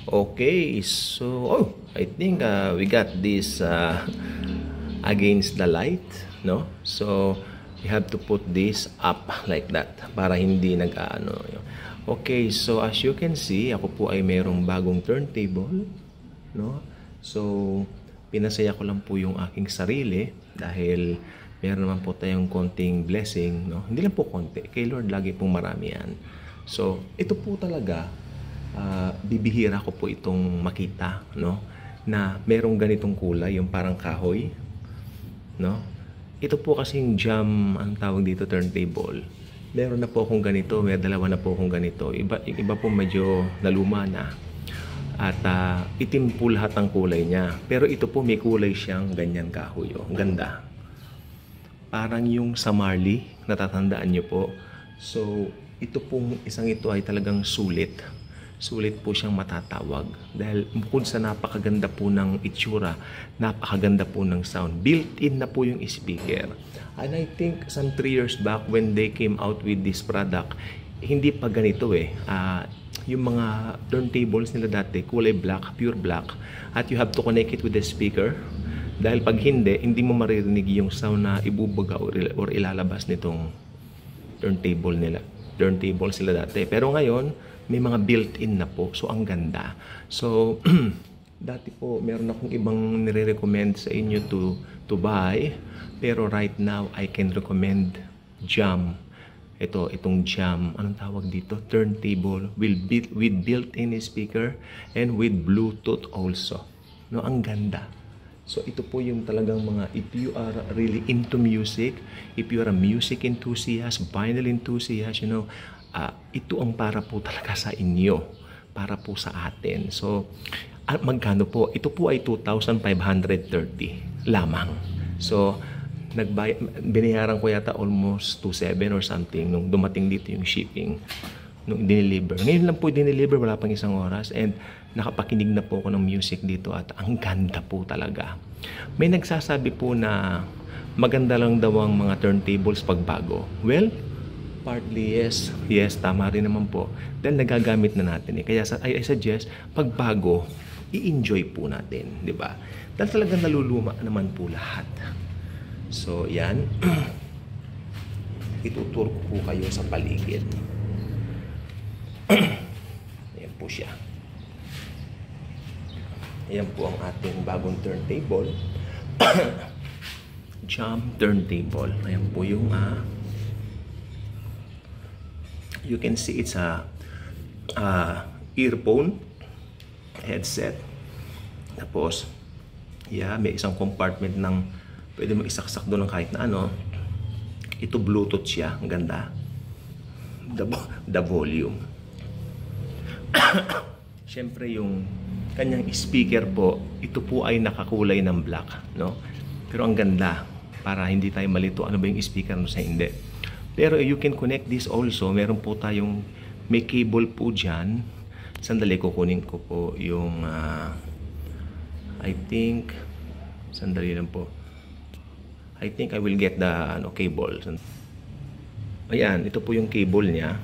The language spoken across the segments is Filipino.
Okay, so I think we got this against the light, no? So you have to put this up like that para hindi nag-aano. Okay, so as you can see, ako po ay mayroong bagong turntable, no? So pinasaya ko lang po yung aking sarili dahil meron naman po tayong konting blessing, no? Hindi lang po konti, kay Lord lagi pong marami yan. So ito po talaga, bibihira ko po itong makita, no? Na merong ganitong kulay, yung parang kahoy, no? Ito po kasing jam, ang tawag dito, turntable. Meron na po akong ganito, may dalawa na po akong ganito. Iba po medyo naluma na. At itim po lahat ang kulay niya. Pero ito po may kulay siyang ganyan kahoy. Oh. Ang ganda. Parang yung sa Marley, natatandaan nyo po. So, ito pong isang ito ay talagang sulit. Sulit po siyang matatawag. Dahil bukod sa napakaganda po ng itsura, napakaganda po ng sound. Built-in na po yung speaker. And I think some 3 years back when they came out with this product, hindi pa ganito eh. Yung mga turntables nila dati, kulay black, pure black. At you have to connect it with the speaker. Dahil pag hindi mo maririnig yung sound na ibubuga or ilalabas nitong turntable sila dati. Pero ngayon, may mga built-in na po. So, ang ganda. So, dati po, meron akong ibang nire-recommend sa inyo to buy. Pero right now, I can recommend Jam. Itong Jam. Anong tawag dito? Turntable with built-in speaker and with Bluetooth also. No, ang ganda. So, ito po yung talagang mga, if you are really into music, if you are a music enthusiast, vinyl enthusiast, ito ang para po talaga sa inyo. Para po sa atin. So, magkano po? Ito po ay 2,530 lamang. So, binayaran ko yata almost 2,700 or something nung dumating dito yung shipping. Nung dineliver. Ngayon lang po dineliver, wala pang isang oras. And nakapakinig na po ako ng music dito at ang ganda po talaga. May nagsasabi po na maganda lang daw ang mga turntables pag bago. Well, partly yes. Yes, tama rin naman po. Dahil nagagamit na natin eh. Kaya I suggest, pag bago, i-enjoy po natin. Diba? Dahil talagang naluluma naman po lahat. So, yan. Ituturo ko po kayo sa paligid. Ayan po siya. Ayan po ang ating bagong turntable. Jam turntable. Ayan po yung you can see it's a earphone headset. Tapos, yeah, may isang compartment ng pwede mo isaksak doon ng kahit na ano. Ito Bluetooth siya. Ang ganda. The volume. Siyempre yung kanyang speaker po, ito po ay nakakulay ng black, no? Pero ang ganda, para hindi tayo malito ano ba yung speaker no sa hindi. Pero you can connect this also. Meron po tayong may cable po dyan. Sandali, kukunin ko po yung I think sandali lang po. I think I will get the cable. Ayan, ito po yung cable niya.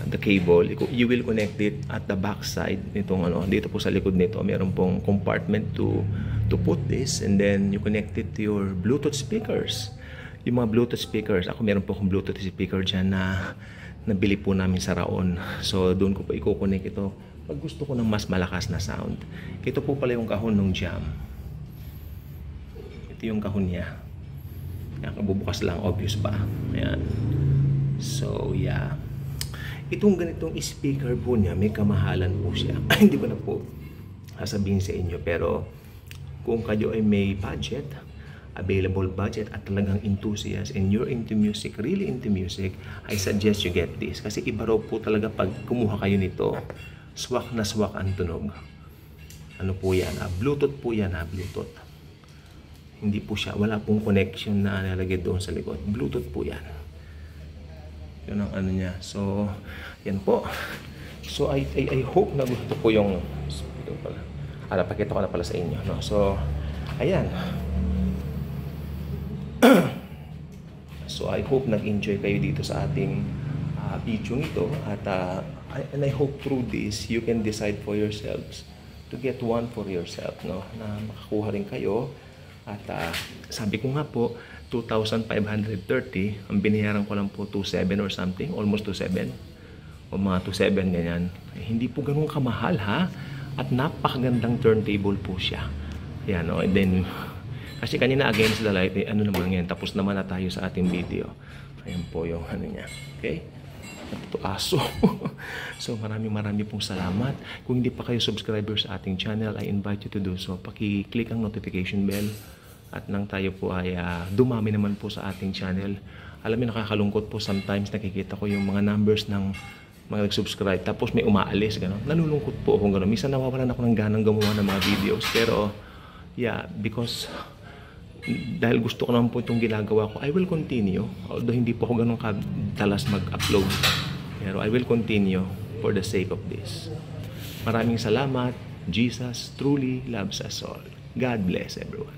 The cable, you will connect it at the back side nitong dito po sa likod nito. Meron pong compartment to put this, and then you connect it to your Bluetooth speakers. Yung mga Bluetooth speakers, ako meron po akong Bluetooth speaker dyan na nabili po namin sa Raon. So doon ko po i-connect ito pag gusto ko ng mas malakas na sound. Ito po pala yung kahon ng Jam. Ito yung kahon niya. Yan, kabubukas lang, obvious pa. Ayan. So yeah, itong ganitong speaker po niya, may kamahalan po siya. Hindi ko na po sasabihin sa inyo, pero kung kayo ay may budget, available budget at talagang enthusiast and you're into music, really into music, I suggest you get this. Kasi iba raw po talaga pag kumuha kayo nito, swak na swak ang tunog. Ano po yan? Bluetooth po yan, Bluetooth. Hindi po siya, wala pong connection na nalagay doon sa likod. Bluetooth po yan. Yun ang ano niya. So, yan po. So, I hope na gusto po yung ito pala. Pakita ko na pala sa inyo. No? So, ayan. So, I hope nag-enjoy kayo dito sa ating video nito. At And I hope through this, you can decide for yourselves to get one for yourself, no? Na makakuha rin kayo. At sabi ko nga po, 2,530, ang binayaran ko lang po 2,700 or something, almost 2,700 o mga 2,700 ganyan. Hindi po ganun kamahal, ha? At napakagandang turntable po siya. Yan, no? And then, kasi kanina against the light, ano naman yan, tapos naman na tayo sa ating video. Ayan po yung ano niya. Okay? Ito aso. So maraming pong salamat. Kung hindi pa kayo subscriber sa ating channel, I invite you to do so. Paki-click ang notification bell at nang tayo po ay dumami naman po sa ating channel. Alam niyo, nakakalungkot po sometimes nakikita ko yung mga numbers ng mga nag-subscribe tapos may umaalis, gano'n. Nalulungkot po akong gano'n. Minsan nawawalan ako ng ganang gumawa ng mga videos, pero yeah, because dahil gusto ko naman po itong ginagawa ko, I will continue. Although hindi po ako ganun kadalas mag-upload. Pero I will continue for the sake of this. Maraming salamat. Jesus truly loves us all. God bless everyone.